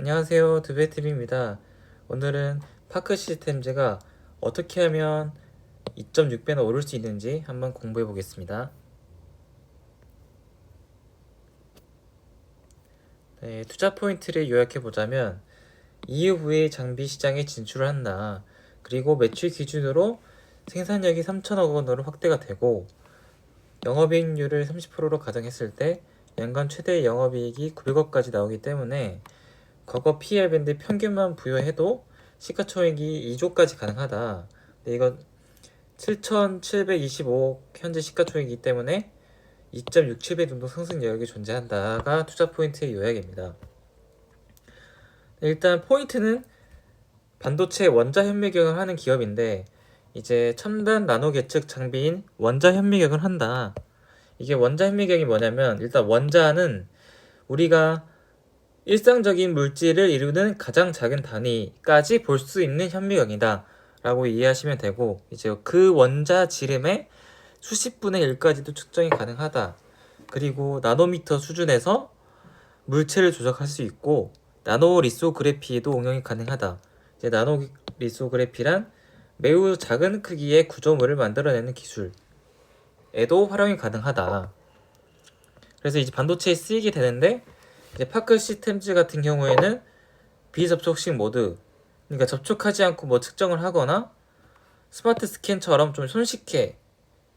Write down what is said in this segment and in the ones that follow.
안녕하세요, 드베트입니다. 오늘은 파크 시스템즈가 어떻게 하면 2.6배나 오를 수 있는지 한번 공부해 보겠습니다. 네, 투자 포인트를 요약해 보자면 EUV 장비 시장에 진출을 한다. 그리고 매출 기준으로 생산력이 3천억 원으로 확대가 되고 영업이익률을 30%로 가정했을 때 연간 최대 영업이익이 900억까지 나오기 때문에 과거 PER 밴드 평균만 부여해도 시가총액이 2조까지 가능하다. 근데 이건 7,725억 현재 시가총액이기 때문에 2.67배 정도 상승 여력이 존재한다가 투자 포인트의 요약입니다. 일단 포인트는 반도체 원자 현미경을 하는 기업인데 이제 첨단 나노 계측 장비인 원자 현미경을 한다. 이게 원자 현미경이 뭐냐면 일단 원자는 우리가 일상적인 물질을 이루는 가장 작은 단위까지 볼 수 있는 현미경이다 라고 이해하시면 되고 이제 그 원자 지름의 수십 분의 1까지도 측정이 가능하다. 그리고 나노미터 수준에서 물체를 조작할 수 있고 나노 리소그래피에도 응용이 가능하다. 이제 나노 리소그래피란 매우 작은 크기의 구조물을 만들어내는 기술에도 활용이 가능하다. 그래서 이제 반도체에 쓰이게 되는데 이제 파크 시스템즈 같은 경우에는 비접촉식 모드, 그러니까 접촉하지 않고 뭐 측정을 하거나 스마트 스캔처럼 좀 손쉽게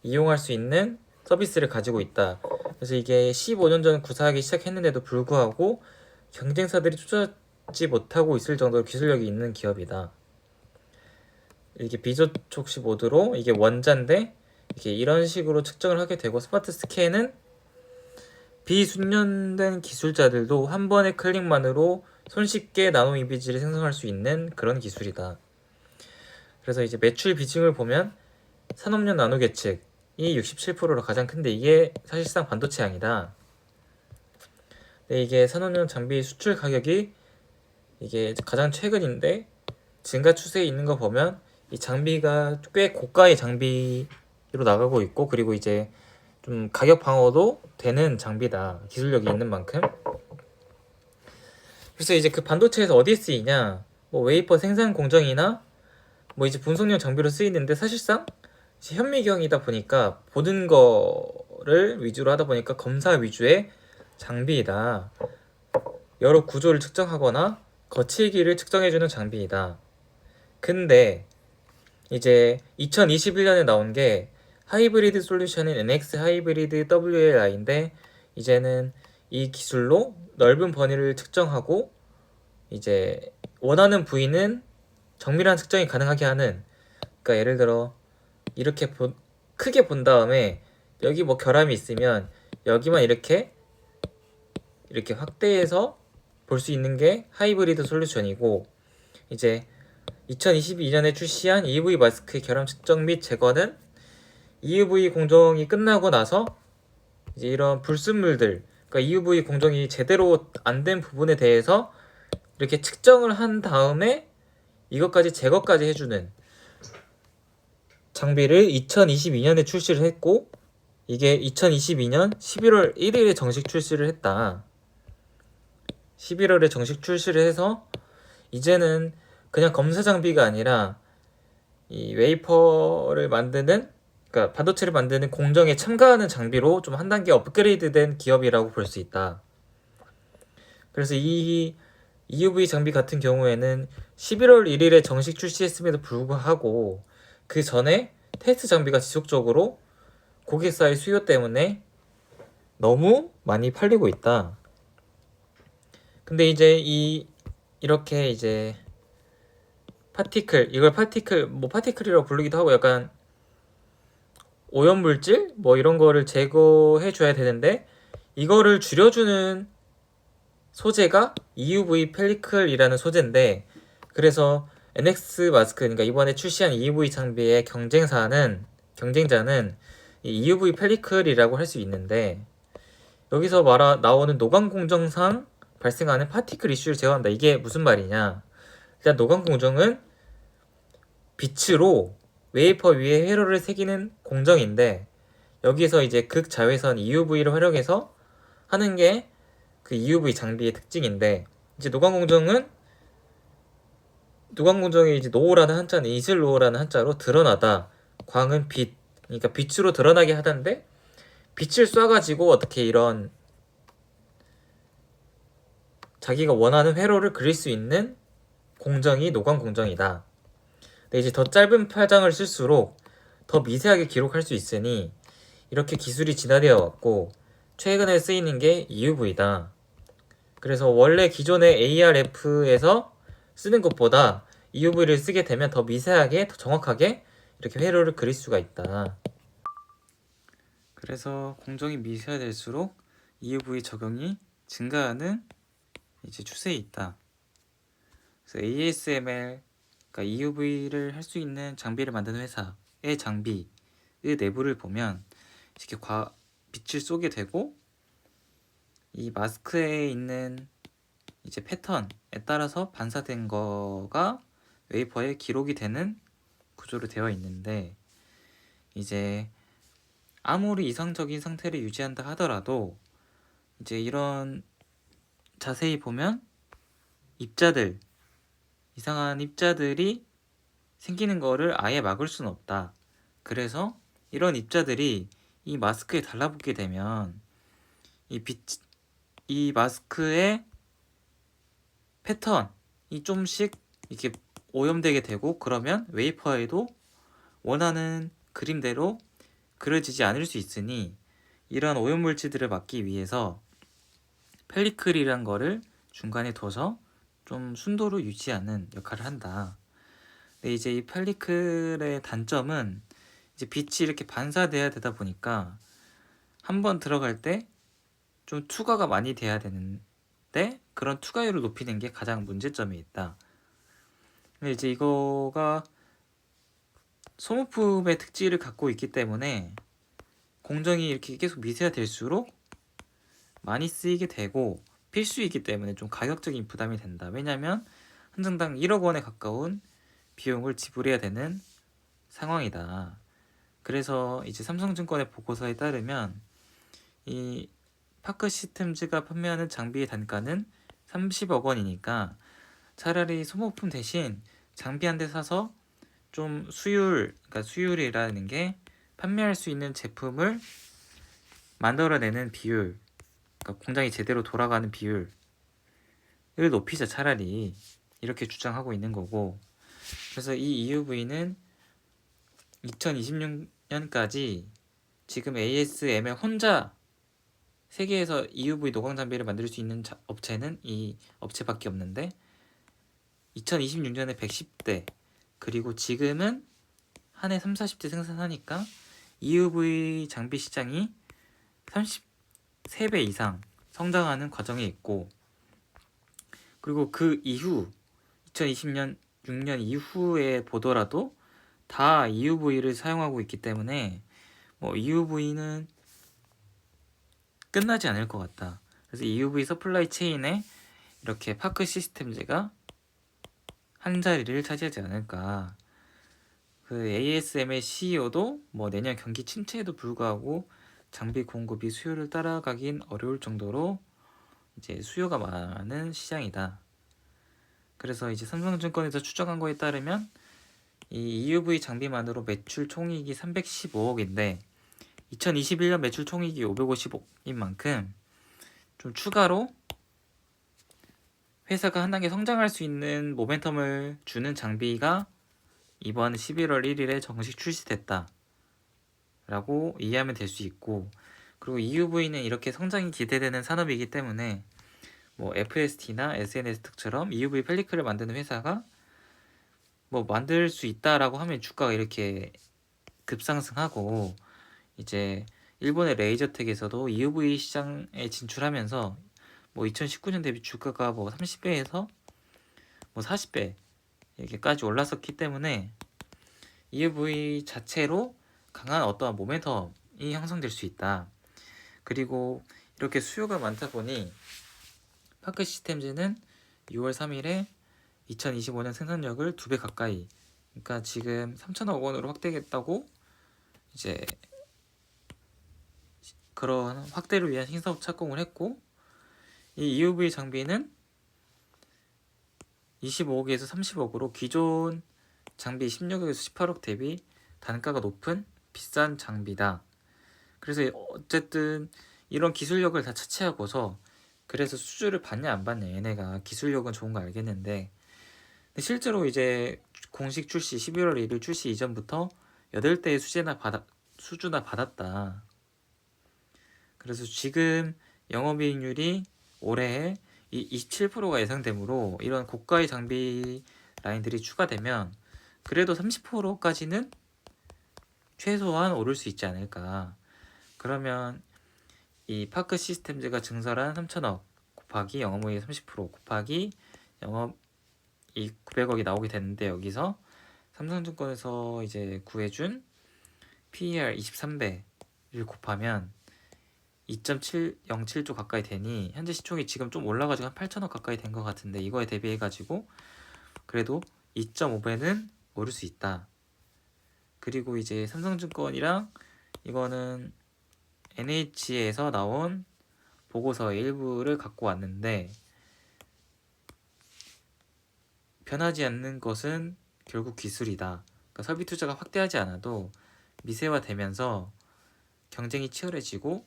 이용할 수 있는 서비스를 가지고 있다. 그래서 이게 15년 전 구사하기 시작했는데도 불구하고 경쟁사들이 쫓아지 못하고 있을 정도로 기술력이 있는 기업이다. 이게 비접촉식 모드로 이게 원자인데 이게 이런 식으로 측정을 하게 되고 스마트 스캔은 비숙련된 기술자들도 한 번의 클릭만으로 손쉽게 나노 이미지를 생성할 수 있는 그런 기술이다. 그래서 이제 매출 비중을 보면 산업용 나노 계측이 67%로 가장 큰데 이게 사실상 반도체량이다. 근데 이게 산업용 장비 수출 가격이 이게 가장 최근인데 증가 추세에 있는 거 보면 이 장비가 꽤 고가의 장비로 나가고 있고 그리고 이제 좀 가격 방어도 되는 장비다. 기술력이 있는 만큼. 그래서 이제 그 반도체에서 어디에 쓰이냐? 뭐 웨이퍼 생산 공정이나 뭐 이제 분석용 장비로 쓰이는데 사실상 현미경이다 보니까 보는 거를 위주로 하다 보니까 검사 위주의 장비이다. 여러 구조를 측정하거나 거칠기를 측정해주는 장비이다. 근데 이제 2021년에 나온 게 하이브리드 솔루션인 NX 하이브리드 WLI인데 이제는 이 기술로 넓은 범위를 측정하고 이제 원하는 부위는 정밀한 측정이 가능하게 하는, 그러니까 예를 들어 이렇게 크게 본 다음에 여기 뭐 결함이 있으면 여기만 이렇게 확대해서 볼 수 있는 게 하이브리드 솔루션이고 이제 2022년에 출시한 EUV 마스크의 결함 측정 및 제거는 EUV 공정이 끝나고 나서 이제 이런 불순물들, 그러니까 EUV 공정이 제대로 안 된 부분에 대해서 이렇게 측정을 한 다음에 이것까지 제거까지 해주는 장비를 2022년에 출시를 했고 이게 2022년 11월 1일에 정식 출시를 했다. 11월에 정식 출시를 해서 이제는 그냥 검사 장비가 아니라 이 웨이퍼를 만드는, 그러니까 반도체를 만드는 공정에 참가하는 장비로 좀 한 단계 업그레이드된 기업이라고 볼 수 있다. 그래서 이 EUV 장비 같은 경우에는 11월 1일에 정식 출시했음에도 불구하고 그 전에 테스트 장비가 지속적으로 고객사의 수요 때문에 너무 많이 팔리고 있다. 근데 이제 이렇게 이제 이걸 파티클이라고 부르기도 하고 약간 오염물질 뭐 이런 거를 제거해 줘야 되는데 이거를 줄여주는 소재가 EUV 펠리클이라는 소재인데 그래서 NX 마스크, 그러니까 이번에 출시한 EUV 장비의 경쟁자는 이 EUV 펠리클이라고 할 수 있는데 여기서 나오는 노광 공정상 발생하는 파티클 이슈를 제어한다. 이게 무슨 말이냐? 일단 노광 공정은 빛으로 웨이퍼 위에 회로를 새기는 공정인데 여기서 이제 극자외선 EUV를 활용해서 하는 게 그 EUV 장비의 특징인데 이제 노광공정이 이제 노라는 한자는 이슬노라는 한자로 드러나다. 광은 빛. 그러니까 빛으로 드러나게 하던데 빛을 쏴가지고 어떻게 이런 자기가 원하는 회로를 그릴 수 있는 공정이 노광공정이다. 근데 이제 더 짧은 파장을 쓸수록 더 미세하게 기록할 수 있으니 이렇게 기술이 진화되어 왔고 최근에 쓰이는 게 EUV다. 그래서 원래 기존의 ARF에서 쓰는 것보다 EUV를 쓰게 되면 더 미세하게, 더 정확하게 이렇게 회로를 그릴 수가 있다. 그래서 공정이 미세화될수록 EUV 적용이 증가하는 이제 추세에 있다. 그래서 ASML, 그러니까 EUV를 할 수 있는 장비를 만드는 회사의 장비의 내부를 보면 이렇게 빛을 쏘게 되고 이 마스크에 있는 이제 패턴에 따라서 반사된 거가 웨이퍼에 기록이 되는 구조로 되어 있는데 이제 아무리 이상적인 상태를 유지한다 하더라도 이제 이런 자세히 보면 이상한 입자들이 생기는 거를 아예 막을 수는 없다. 그래서 이런 입자들이 이 마스크에 달라붙게 되면 이 마스크의 패턴이 좀씩 이렇게 오염되게 되고 그러면 웨이퍼에도 원하는 그림대로 그려지지 않을 수 있으니 이러한 오염물질들을 막기 위해서 펠리클이란 거를 중간에 둬서 좀 순도를 유지하는 역할을 한다. 근데 이제 이 펠리클의 단점은 이제 빛이 이렇게 반사돼야 되다 보니까 한번 들어갈 때 좀 투과가 많이 돼야 되는데 그런 투과율을 높이는 게 가장 문제점이 있다. 근데 이제 이거가 소모품의 특질을 갖고 있기 때문에 공정이 이렇게 계속 미세화될수록 많이 쓰이게 되고 필수이기 때문에 좀 가격적인 부담이 된다. 왜냐하면 한 장당 1억 원에 가까운 비용을 지불해야 되는 상황이다. 그래서 이제 삼성증권의 보고서에 따르면 이 파크 시스템즈가 판매하는 장비의 단가는 30억 원이니까 차라리 소모품 대신 장비 한 대 사서 좀 그러니까 수율이라는 게 판매할 수 있는 제품을 만들어내는 비율, 그러니까 공장이 제대로 돌아가는 비율을 높이자 차라리 이렇게 주장하고 있는 거고. 그래서 이 EUV는 2026년까지 지금 ASML 혼자 세계에서 EUV 노광 장비를 만들 수 있는 업체는 이 업체밖에 없는데 2026년에 110대 그리고 지금은 한 해 3, 40대 생산하니까 EUV 장비 시장이 33배 이상 성장하는 과정에 있고 그리고 그 이후 2020년 6년 이후에 보더라도 다 EUV를 사용하고 있기 때문에 뭐 EUV는 끝나지 않을 것 같다. 그래서 EUV 서플라이 체인에 이렇게 파크 시스템즈가 한 자리를 차지하지 않을까. 그 ASM의 CEO도 뭐 내년 경기 침체에도 불구하고 장비 공급이 수요를 따라가긴 어려울 정도로 이제 수요가 많은 시장이다. 그래서 이제 삼성증권에서 추정한 거에 따르면 이 EUV 장비만으로 매출 총이익이 315억인데 2021년 매출 총이익이 550억인 만큼 좀 추가로 회사가 한 단계 성장할 수 있는 모멘텀을 주는 장비가 이번 11월 1일에 정식 출시됐다 라고 이해하면 될 수 있고 그리고 EUV는 이렇게 성장이 기대되는 산업이기 때문에 뭐 FST나 SNS특처럼 EUV 펠리클을 만드는 회사가 뭐 만들 수 있다라고 하면 주가가 이렇게 급상승하고 이제 일본의 레이저텍에서도 EUV 시장에 진출하면서 뭐 2019년 대비 주가가 뭐 30배에서 뭐 40배 이렇게까지 올랐었기 때문에 EUV 자체로 강한 어떠한 모멘텀이 형성될 수 있다. 그리고 이렇게 수요가 많다 보니 파크 시스템즈는 6월 3일에 2025년 생산력을 2배 가까이 그러니까 지금 3천억 원으로 확대했다고 이제 그런 확대를 위한 신사업 착공을 했고 이 EUV 장비는 25억에서 30억으로 기존 장비 16억에서 18억 대비 단가가 높은 비싼 장비다. 그래서 어쨌든 이런 기술력을 다 차치하고서 그래서 수주를 받냐 안 받냐, 얘네가 기술력은 좋은 거 알겠는데 근데 실제로 이제 공식 출시 11월 1일 출시 이전부터 8대의 수주나 받았다. 그래서 지금 영업이익률이 올해 27%가 예상되므로 이런 고가의 장비 라인들이 추가되면 그래도 30%까지는 최소한 오를 수 있지 않을까. 그러면 이 파크 시스템즈가 증설한 3천억 곱하기 영업이익 30% 곱하기 영업이익 900억이 나오게 되는데, 여기서 삼성증권에서 이제 구해준 PER 23배를 곱하면 2.707조 가까이 되니 현재 시총이 지금 좀 올라가지고 한 8천억 가까이 된 것 같은데, 이거에 대비해가지고 그래도 2.5배는 오를 수 있다. 그리고 이제 삼성증권이랑 이거는 NH에서 나온 보고서의 일부를 갖고 왔는데, 변하지 않는 것은 결국 기술이다. 그러니까 설비 투자가 확대하지 않아도 미세화되면서 경쟁이 치열해지고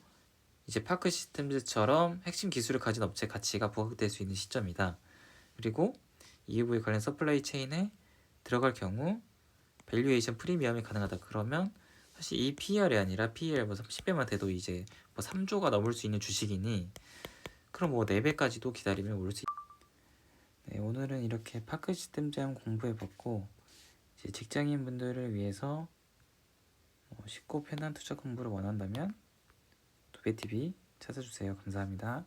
이제 파크 시스템즈처럼 핵심 기술을 가진 업체 가치가 부각될 수 있는 시점이다. 그리고 EUV 관련 서플라이 체인에 들어갈 경우 밸류에이션 프리미엄이 가능하다. 그러면 사실 이 PER이 아니라 PER 뭐 30배만 돼도 이제 뭐 3조가 넘을 수 있는 주식이니 그럼 뭐 4배까지도 기다리면 오를 수 있다. 네, 오늘은 이렇게 파크 시스템즈 한번 공부해봤고, 이제 직장인분들을 위해서 쉽고 편한 투자 공부를 원한다면 도배TV 찾아주세요. 감사합니다.